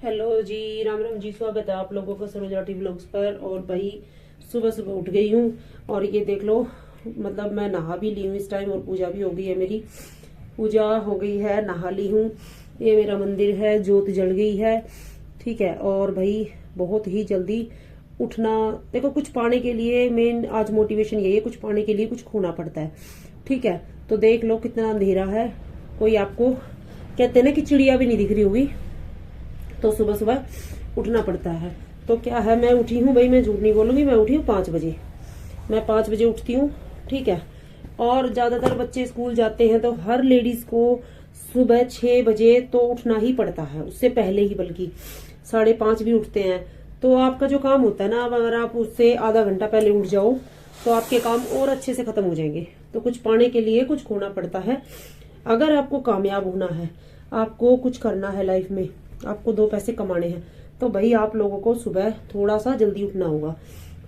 Hello जी, राम राम जी। स्वागत है आप लोगों का सरोजा टी व्लॉग्स पर। और भाई सुबह सुबह उठ गई हूँ और ये देख लो, मतलब मैं नहा भी ली हूँ इस टाइम और पूजा भी हो गई है। मेरी पूजा हो गई है, नहा ली हूँ। ये मेरा मंदिर है, जोत जल गई है। ठीक है। और भाई बहुत ही जल्दी उठना, देखो कुछ पाने के लिए मेन आज मोटिवेशन यही है, कुछ पाने के लिए कुछ खोना पड़ता है। ठीक है। तो देख लो कितना अंधेरा है, कोई आपको कहते हैं ना कि चिड़िया भी नहीं दिख रही होगी, तो सुबह सुबह उठना पड़ता है। तो क्या है, मैं उठी हूँ भाई, मैं झूठ नहीं बोलूंगी, मैं उठी हूँ 5 बजे। मैं 5 बजे उठती हूँ। ठीक है। और ज्यादातर बच्चे स्कूल जाते हैं तो हर लेडीज को सुबह 6 बजे तो उठना ही पड़ता है, उससे पहले ही, बल्कि 5:30 भी उठते हैं। तो आपका जो काम होता है ना, अब अगर आप उससे आधा घंटा पहले उठ जाओ तो आपके काम और अच्छे से खत्म हो जाएंगे। तो कुछ पाने के लिए कुछ खोना पड़ता है। अगर आपको कामयाब होना है, आपको कुछ करना है लाइफ में, आपको 2 पैसे कमाने हैं, तो भाई आप लोगों को सुबह थोड़ा सा जल्दी उठना होगा।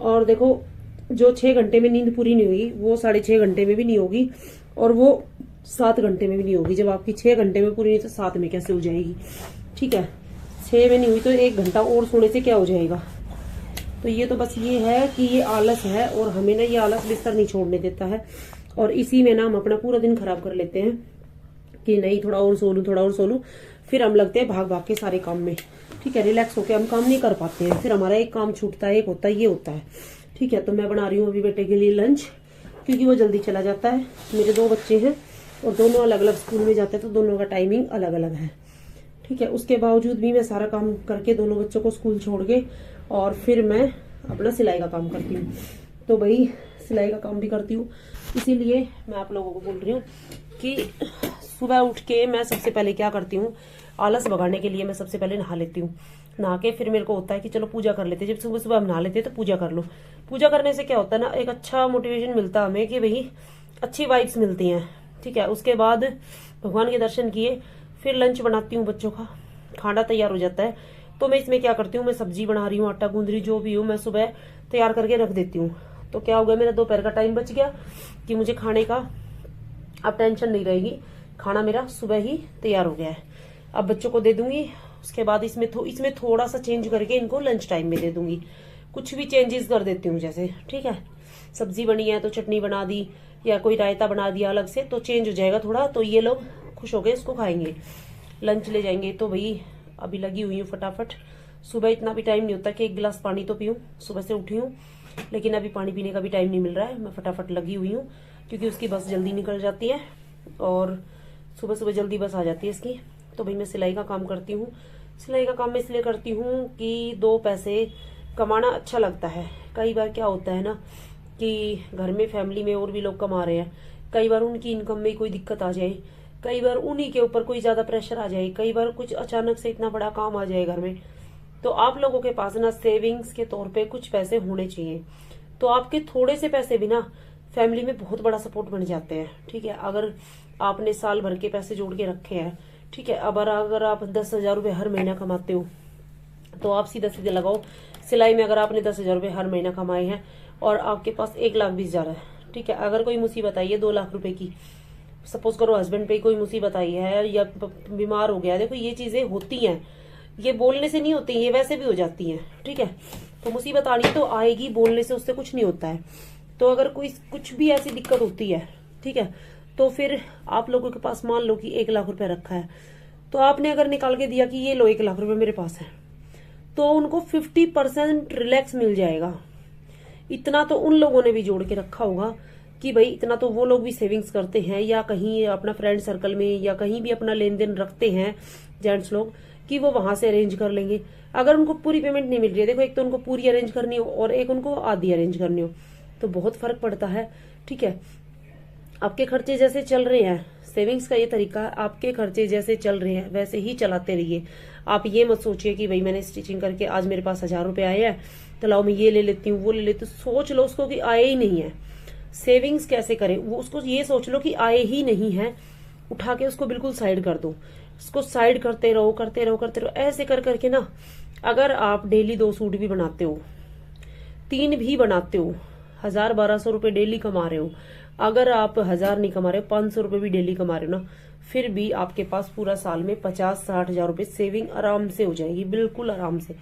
और देखो, जो 6 घंटे में नींद पूरी नहीं हुई वो 6.5 घंटे में भी नहीं होगी, और वो 7 घंटे में भी नहीं होगी। जब आपकी 6 घंटे में पूरी नहीं तो 7 में कैसे हो जाएगी। ठीक है। 6 में नहीं हुई तो 1 घंटा और सोने से क्या हो जाएगा। तो ये तो बस ये है कि ये आलस है, और हमें ना ये आलस बिस्तर नहीं छोड़ने देता है। और इसी में ना हम अपना पूरा दिन खराब कर लेते हैं कि नहीं थोड़ा और सो लूं, थोड़ा और सो लूं। फिर हम लगते हैं भाग भाग के सारे काम में। ठीक है। रिलैक्स होके हम काम नहीं कर पाते हैं, फिर हमारा एक काम छूटता है, एक होता है, ये होता है। ठीक है। तो मैं बना रही हूँ अभी बेटे के लिए लंच, क्योंकि वो जल्दी चला जाता है। मेरे 2 बच्चे हैं और दोनों अलग अलग स्कूल में जाते हैं, तो दोनों का टाइमिंग अलग अलग है। ठीक है। उसके बावजूद भी मैं सारा काम करके दोनों बच्चों को स्कूल छोड़ के और फिर मैं अपना सिलाई का काम करती हूँ। तो भाई सिलाई का काम भी करती हूँ, इसीलिए मैं आप लोगों को बोल रही हूँ कि सुबह उठ के मैं सबसे पहले क्या करती हूँ, आलस भगाने के लिए मैं सबसे पहले नहा लेती हूँ। नहा के फिर मेरे को होता है कि चलो पूजा कर लेते हैं। जब सुबह सुबह हम नहा लेते हैं तो पूजा कर लो। पूजा करने से क्या होता है ना, एक अच्छा मोटिवेशन मिलता है हमें कि भाई अच्छी वाइब्स मिलती हैं। ठीक है। उसके बाद भगवान के दर्शन किए, फिर लंच बनाती हूँ बच्चों का, खाना तैयार हो जाता है। तो मैं इसमें क्या करती हूँ, मैं सब्जी बना रही हूँ, आटा गूंद रही, जो भी हूँ मैं सुबह तैयार करके रख देती हूँ। तो क्या हो गया, मेरा दोपहर का टाइम बच गया कि मुझे खाने का अब टेंशन नहीं रहेगी। खाना मेरा सुबह ही तैयार हो गया है, अब बच्चों को दे दूंगी। उसके बाद इसमें थोड़ा सा चेंज करके इनको लंच टाइम में दे दूंगी। कुछ भी चेंजेस कर देती हूँ जैसे। ठीक है। सब्जी बनी है तो चटनी बना दी, या कोई रायता बना दिया अलग से, तो चेंज हो जाएगा थोड़ा, तो ये लोग खुश होकर इसको खाएंगे, लंच ले जाएंगे। तो भाई अभी लगी हुई हूँ फटाफट। सुबह इतना भी टाइम नहीं होता कि 1 गिलास पानी तो पीऊँ, सुबह से उठी हूँ, लेकिन अभी पानी पीने का भी टाइम नहीं मिल रहा है। मैं फटाफट लगी हुई हूँ क्योंकि उसकी बस जल्दी निकल जाती है, और सुबह सुबह जल्दी बस आ जाती है इसकी। तो भाई मैं सिलाई का काम करती हूँ। सिलाई का काम मैं इसलिए करती हूँ कि 2 पैसे कमाना अच्छा लगता है। कई बार क्या होता है ना कि घर में फैमिली में और भी लोग कमा रहे हैं, कई बार उनकी इनकम में कोई दिक्कत आ जाए, कई बार उन्हीं के ऊपर कोई ज्यादा प्रेशर आ जाए, कई बार कुछ अचानक से इतना बड़ा काम आ जाए घर में, तो आप लोगों के पास ना सेविंग्स के तौर पे कुछ पैसे होने चाहिए। तो आपके थोड़े से पैसे भी ना फैमिली में बहुत बड़ा सपोर्ट बन जाते हैं। ठीक है। अगर आपने साल भर के पैसे जोड़ के रखे हैं, ठीक है, अब अगर आप 10,000 रुपये हर महीना कमाते हो, तो आप सीधा सीधा लगाओ सिलाई में, अगर आपने 10,000 रुपये हर महीना कमाए हैं और आपके पास 1,20,000 है, ठीक है, अगर कोई मुसीबत आई है 2 लाख रुपए की, सपोज करो हस्बैंड पे कोई मुसीबत आई है या बीमार हो गया, देखो ये चीजें होती हैं, ये बोलने से नहीं होती, ये वैसे भी हो जाती हैं। ठीक है। तो मुसीबत आनी तो आएगी, बोलने से उससे कुछ नहीं होता है। तो अगर कोई कुछ भी ऐसी दिक्कत होती है, ठीक है, तो फिर आप लोगों के पास मान लो कि 1 लाख रुपया रखा है, तो आपने अगर निकाल के दिया कि ये लो 1 लाख रुपए मेरे पास है, तो उनको 50% रिलैक्स मिल जाएगा। इतना तो उन लोगों ने भी जोड़ के रखा होगा कि भाई इतना तो वो लोग भी सेविंग्स करते हैं, या कहीं अपना फ्रेंड सर्कल में या कहीं भी अपना लेन देन रखते हैं जेंट्स लोग, कि वो वहां से अरेंज कर लेंगे। अगर उनको पूरी पेमेंट नहीं मिल रही है, देखो एक तो उनको पूरी अरेंज करनी हो और एक उनको आधी अरेंज करनी हो, तो बहुत फर्क पड़ता है। ठीक है। आपके खर्चे जैसे चल रहे हैं, सेविंग्स का ये तरीका है, आपके खर्चे जैसे चल रहे हैं वैसे ही चलाते रहिए। आप ये मत सोचिए कि भाई मैंने स्टिचिंग करके आज मेरे पास 1,000 रुपए आए हैं, तो लाओ मैं ये ले लेती हूँ वो ले लेती हूँ। सोच लो उसको कि आए ही नहीं है, सेविंग्स कैसे करें वो उसको ये सोच लो कि आए ही नहीं है, उठा के उसको बिल्कुल साइड कर दो। उसको साइड करते रहो करते रहो करते रहो, ऐसे कर करके ना, अगर आप डेली 2 सूट भी बनाते हो, 3 भी बनाते हो, 1,000-1,200 रुपए डेली कमा रहे हो, अगर आप 1,000 नहीं कमा रहे हो, 500 रुपए भी डेली कमा रहे हो ना, फिर भी आपके पास पूरा साल में 50-60 हजार रुपये सेविंग आराम से हो जाएगी, बिल्कुल आराम से।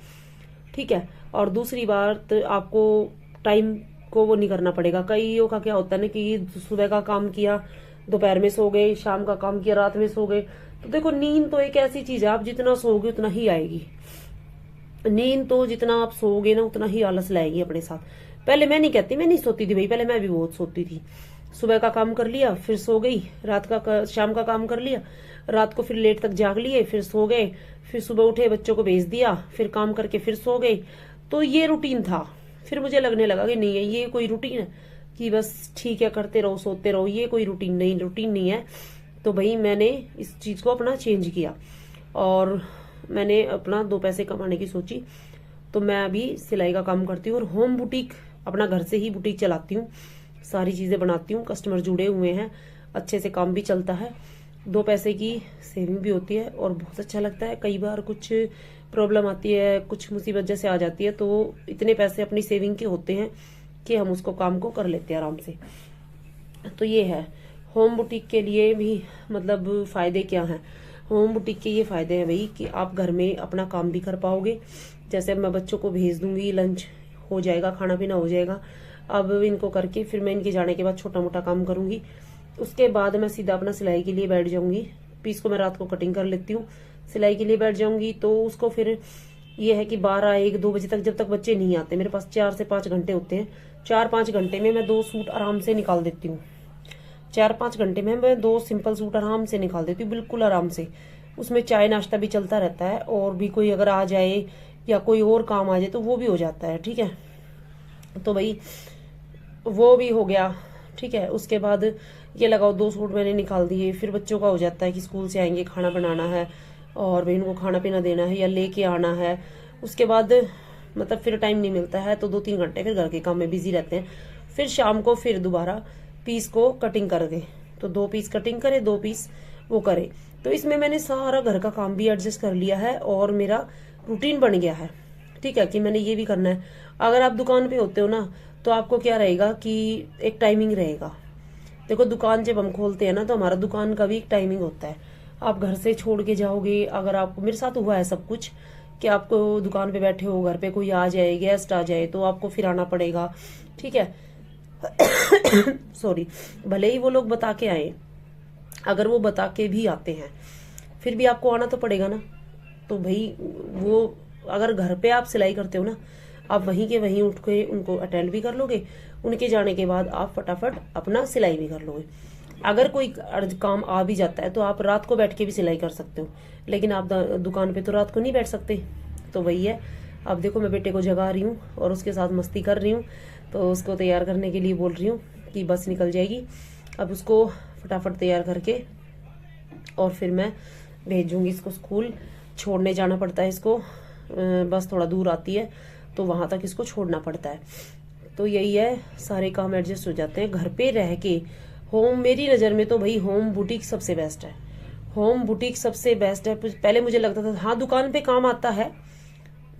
ठीक है। और दूसरी बात, आपको टाइम को वो नहीं करना पड़ेगा। कईयों का क्या होता है ना कि सुबह का काम किया, दोपहर में सो गए, शाम का काम किया, रात में सो गए। तो देखो, नींद तो एक ऐसी चीज है, आप जितना सोओगे उतना ही आएगी। नींद तो जितना आप सोओगे ना उतना ही आलस लाएगी अपने साथ। पहले मैं नहीं कहती, मैं नहीं सोती थी भाई, पहले मैं भी बहुत सोती थी। सुबह का काम कर लिया, फिर सो गई, रात का शाम का काम कर लिया, रात को फिर लेट तक जाग लिए, फिर सो गए, फिर सुबह उठे, बच्चों को भेज दिया, फिर काम करके फिर सो गए। तो ये रूटीन था। फिर मुझे लगने लगा कि नहीं है ये कोई रूटीन है कि बस ठीक है करते रहो सोते रहो, ये कोई रूटीन नहीं है। तो भाई मैंने इस चीज को अपना चेंज किया और मैंने अपना 2 पैसे कमाने की सोची। तो मैं अभी सिलाई का काम करती हूँ और होम बुटीक, अपना घर से ही बुटीक चलाती हूँ, सारी चीजें बनाती हूँ, कस्टमर जुड़े हुए हैं, अच्छे से काम भी चलता है, 2 पैसे की सेविंग भी होती है और बहुत अच्छा लगता है। कई बार कुछ प्रॉब्लम आती है, कुछ मुसीबत जैसे आ जाती है, तो इतने पैसे अपनी सेविंग के होते हैं कि हम उसको काम को कर लेते हैं आराम से। तो ये है होम बुटीक के लिए भी, मतलब फायदे क्या हैं। होम बुटीक के ये फायदे हैं भाई कि आप घर में अपना काम भी कर पाओगे। जैसे मैं बच्चों को भेज दूंगी, लंच हो जाएगा, खाना पीना हो जाएगा, अब इनको करके फिर मैं इनके जाने के बाद छोटा मोटा काम करूंगी। उसके बाद मैं सीधा अपना सिलाई के लिए बैठ जाऊंगी। पीस को मैं रात को कटिंग कर लेती हूँ, सिलाई के लिए बैठ जाऊंगी। तो उसको फिर ये है कि 12-1-2 बजे तक, जब तक बच्चे नहीं आते, मेरे पास 4 से 5 घंटे होते हैं, 4-5 घंटे में मैं 2 सूट आराम से निकाल देती हूँ। 4-5 घंटे में मैं 2 सिंपल सूट आराम से निकाल देती हूँ, बिल्कुल आराम से। उसमें चाय नाश्ता भी चलता रहता है और भी कोई अगर आ जाए या कोई और काम आ जाए तो वो भी हो जाता है। ठीक है। तो भाई वो भी हो गया। ठीक है। उसके बाद ये लगाओ 2 सूट मैंने निकाल दिए। फिर बच्चों का हो जाता है कि स्कूल से आएंगे, खाना बनाना है और भाई उनको खाना पीना देना है या लेके आना है। उसके बाद मतलब फिर टाइम नहीं मिलता है, तो 2-3 घंटे फिर घर के काम में बिजी रहते हैं। फिर शाम को फिर दोबारा पीस को कटिंग कर दे, तो 2 पीस कटिंग करे, 2 पीस वो करे। तो इसमें मैंने सारा घर का काम भी एडजस्ट कर लिया है और मेरा रूटीन बन गया है। ठीक है, कि मैंने ये भी करना है। अगर आप दुकान पे होते हो ना, तो आपको क्या रहेगा कि एक टाइमिंग रहेगा। देखो, दुकान जब हम खोलते हैं ना, तो हमारा दुकान का भी एक टाइमिंग होता है। आप घर से छोड़ के जाओगे, अगर आपको, मेरे साथ हुआ है सब कुछ, कि आपको दुकान पे बैठे हो, घर पे कोई आ जाए, गेस्ट आ जाए, तो आपको फिर आना पड़ेगा। ठीक है। सॉरी, भले ही वो लोग बता के आए, अगर वो बता के भी आते हैं, फिर भी आपको आना तो पड़ेगा ना। तो भाई वो, अगर घर पे आप सिलाई करते हो ना, आप वहीं के वहीं उठ के उनको अटेंड भी कर लोगे, उनके जाने के बाद आप फटाफट अपना सिलाई भी कर लोगे। अगर कोई काम आ भी जाता है तो आप रात को बैठ के भी सिलाई कर सकते हो, लेकिन आप दुकान पे तो रात को नहीं बैठ सकते। तो वही है। अब देखो, मैं बेटे को जगा रही हूँ और उसके साथ मस्ती कर रही हूँ, तो उसको तैयार करने के लिए बोल रही हूँ कि बस निकल जाएगी। अब उसको फटाफट तैयार करके और फिर मैं भेजूंगी इसको स्कूल। छोड़ने जाना पड़ता है इसको, बस थोड़ा दूर आती है, तो वहां तक इसको छोड़ना पड़ता है। तो यही है, सारे काम एडजस्ट हो जाते हैं घर पे रह के। होम, मेरी नज़र में तो भाई होम बुटीक सबसे बेस्ट है। होम बुटीक सबसे बेस्ट है। पहले मुझे लगता था, हाँ दुकान पे काम आता है,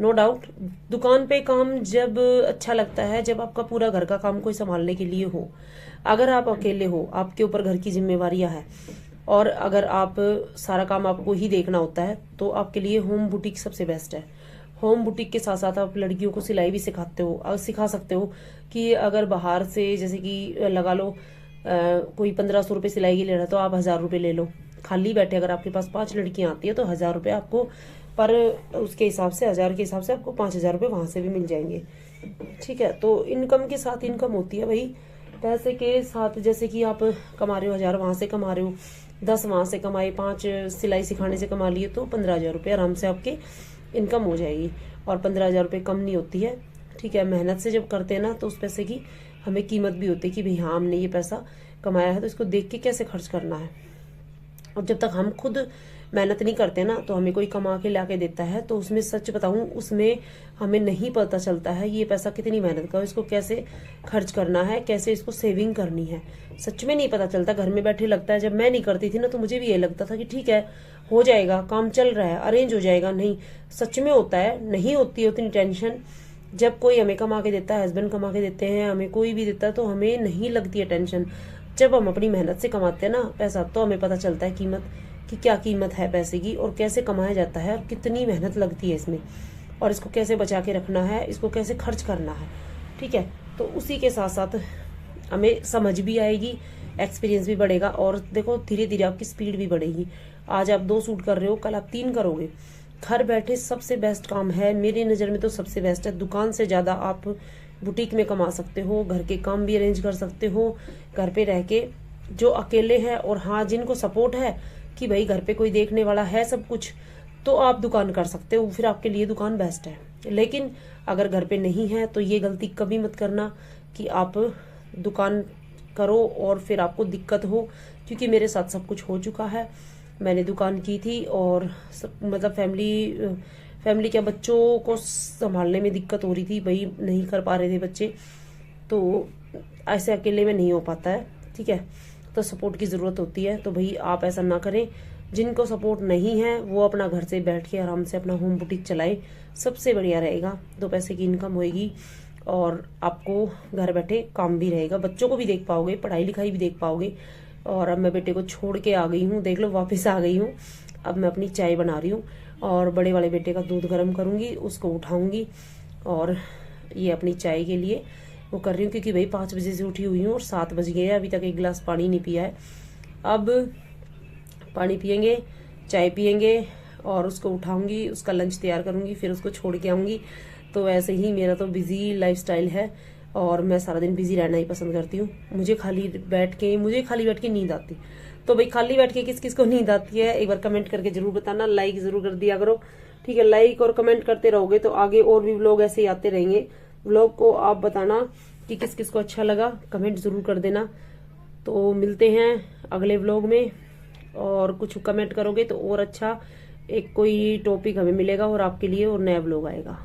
नो डाउट, दुकान पे काम जब अच्छा लगता है जब आपका पूरा घर का काम कोई संभालने के लिए हो। अगर आप अकेले हो, आपके ऊपर घर की जिम्मेवारियां हैं, और अगर आप सारा काम आपको ही देखना होता है, तो आपके लिए होम बुटीक सबसे बेस्ट है। होम बुटीक के साथ साथ आप लड़कियों को सिलाई भी सिखा सकते हो। कि अगर बाहर से, जैसे कि लगा लो कोई 1500 रुपये सिलाई की ले रहा है, तो आप 1000 रुपये ले लो। खाली बैठे अगर आपके पास 5 लड़कियां आती है तो 1000 रुपये आपको, पर उसके हिसाब से 1000 के हिसाब से आपको 5000 रुपये वहां से भी मिल जाएंगे। ठीक है। तो इनकम के साथ इनकम होती है भाई, पैसे के साथ। जैसे कि आप कमा रहे हो 1000 वहां से कमा रहे हो, 10 वहां से कमाए, 5 सिलाई सिखाने से कमा लिए, तो 15000 रुपये आराम से आपके इनकम हो जाएगी। और 15000 रुपये कम नहीं होती है। ठीक है। मेहनत से जब करते हैं ना, तो उस पैसे की हमें कीमत भी होती है कि भाई हाँ, हमने ये पैसा कमाया है, तो इसको देख के कैसे खर्च करना है। और जब तक हम खुद मेहनत नहीं करते ना, तो हमें कोई कमा के ला के देता है, तो उसमें सच बताऊं, उसमें हमें नहीं पता चलता है ये पैसा कितनी मेहनत का, इसको कैसे खर्च करना है, कैसे इसको सेविंग करनी है, सच में नहीं पता चलता। घर में बैठे लगता है, जब मैं नहीं करती थी ना, तो मुझे भी ये लगता था कि ठीक है, हो जाएगा, काम चल रहा है, अरेंज हो जाएगा। नहीं, सच में होता है, नहीं होती है उतनी टेंशन। जब कोई हमें कमा के देता है, हस्बैंड कमा के देते हैं, हमें कोई भी देता है, तो हमें नहीं लगती है टेंशन। जब हम अपनी मेहनत से कमाते हैं ना पैसा, तो हमें पता चलता है कीमत कि क्या कीमत है पैसे की, और कैसे कमाया जाता है, और कितनी मेहनत लगती है इसमें, और इसको कैसे बचा के रखना है, इसको कैसे खर्च करना है। ठीक है, तो उसी के साथ साथ हमें समझ भी आएगी, एक्सपीरियंस भी बढ़ेगा, और देखो धीरे धीरे आपकी स्पीड भी बढ़ेगी। आज आप 2 सूट कर रहे हो, कल आप 3 करोगे। घर बैठे सबसे बेस्ट काम है, मेरी नज़र में तो सबसे बेस्ट है। दुकान से ज़्यादा आप बुटीक में कमा सकते हो, घर के काम भी अरेंज कर सकते हो घर पे रह के। जो अकेले हैं, और हाँ जिनको सपोर्ट है कि भाई घर पे कोई देखने वाला है सब कुछ, तो आप दुकान कर सकते हो, फिर आपके लिए दुकान बेस्ट है। लेकिन अगर घर पे नहीं है तो ये गलती कभी मत करना कि आप दुकान करो और फिर आपको दिक्कत हो, क्योंकि मेरे साथ सब कुछ हो चुका है। मैंने दुकान की थी और मतलब फैमिली क्या, बच्चों को संभालने में दिक्कत हो रही थी, भाई नहीं कर पा रहे थे बच्चे, तो ऐसे अकेले में नहीं हो पाता है। ठीक है, तो सपोर्ट की ज़रूरत होती है, तो भाई आप ऐसा ना करें। जिनको सपोर्ट नहीं है वो अपना घर से बैठ के आराम से अपना होम बुटीक चलाए, सबसे बढ़िया रहेगा। 2 पैसे की इनकम होएगी और आपको घर बैठे काम भी रहेगा, बच्चों को भी देख पाओगे, पढ़ाई लिखाई भी देख पाओगे। और अब मैं बेटे को छोड़ के आ गई हूँ, देख लो वापस आ गई हूँ। अब मैं अपनी चाय बना रही हूँ और बड़े वाले बेटे का दूध गर्म करूँगी, उसको उठाऊँगी, और ये अपनी चाय के लिए वो कर रही हूँ, क्योंकि भाई 5 बजे से उठी हुई हूँ और 7 बज गए हैं, अभी तक 1 गिलास पानी नहीं पिया है। अब पानी पियेंगे, चाय पियेंगे, और उसको उठाऊंगी, उसका लंच तैयार करूंगी, फिर उसको छोड़ के आऊंगी। तो ऐसे ही मेरा तो बिजी लाइफस्टाइल है, और मैं सारा दिन बिजी रहना ही पसंद करती हूँ। मुझे खाली बैठ के नींद आती। तो भाई खाली बैठ के किस किस को नींद आती है, एक बार कमेंट करके जरूर बताना, लाइक जरूर कर दिया करो। ठीक है, लाइक और कमेंट करते रहोगे तो आगे और भी व्लॉग ऐसे ही आते रहेंगे। व्लॉग को आप बताना कि किस किस को अच्छा लगा, कमेंट जरूर कर देना। तो मिलते हैं अगले व्लॉग में, और कुछ कमेंट करोगे तो और अच्छा एक कोई टॉपिक हमें मिलेगा और आपके लिए और नया व्लॉग आएगा।